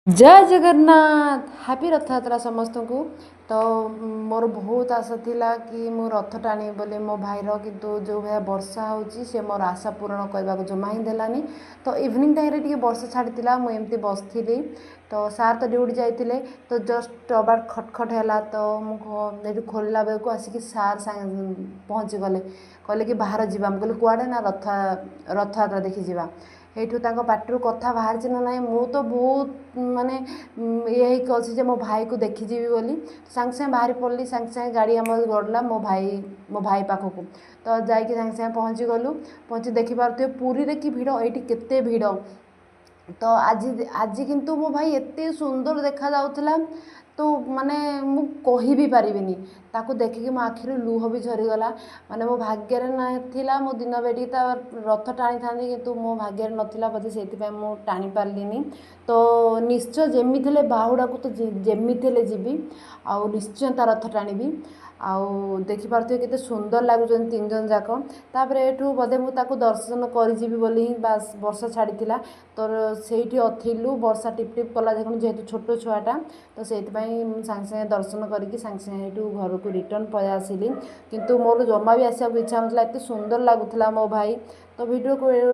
जय जगन्नाथ हैप्पी रथ यात्रा समस्त को। तो मोर बहुत आशा थिला कि मु रथ टाणी बोली मो भाईर किंतु जो भाई वर्षा होची से मोर आशा पूरण करने को जमा ही देलानी। तो इवनिंग टाइम टे वर्षा छाड़ी मुझे बसती तो सार तो ड्यूटी जाते तो जस्ट अबार खटखट है तो मुझे खोलला बेलू आसिक सार सांगे पहुँची गले कहले कि बाहर जावा मुझे कड़े ना रथ यात्रा देखी जावा एठू पाटर कथा बाहरी ना ना मु तो बहुत माने ये अच्छी मो भाई को देखीजी बोली सांगे सांगे बाहरी पड़ी सांगे सांगे गाड़ी आम गड़ला मो भाई पाखक तो जाकि सांगे सांगे पहुँची गलु पहुँची देखिपे पुरी रे कि भिड़ ये केते भिड़ तो आज आज किंतु मो भाई एते सुंदर देखा जाउथला तो माने मु कहि भी पारिबिनी ताको देखिकी मो आखिर लुह भी झरीगला माने मो भाग्य ना थिला मो दिन बेटी रथ टाणी था किंतु मो भाग्य नथिला बोधे से मु टाणी पारलिनी। तो निश्चय जेमी थे बाहुड़ा को तो जेमी थे जीवी आ निश्चय ता रथ टाणी आउ देखिपे केते सुंदर लगुच तीन जन जाक तापर एठू बोधे मुझे दर्शन करी बोली बास वर्षा छाड़ी तो सेठी थिलु वर्षा टिप टिप कला देखुन जेहेतु छोट छुआटा तो से सांगे सांगे दर्शन करके सांगे सांगे घर को रिटर्न पळि आसिली किंतु मोर जमा भी आसा इच्छा नथला एते सुंदर लगुला मो भाई तो वीडियो को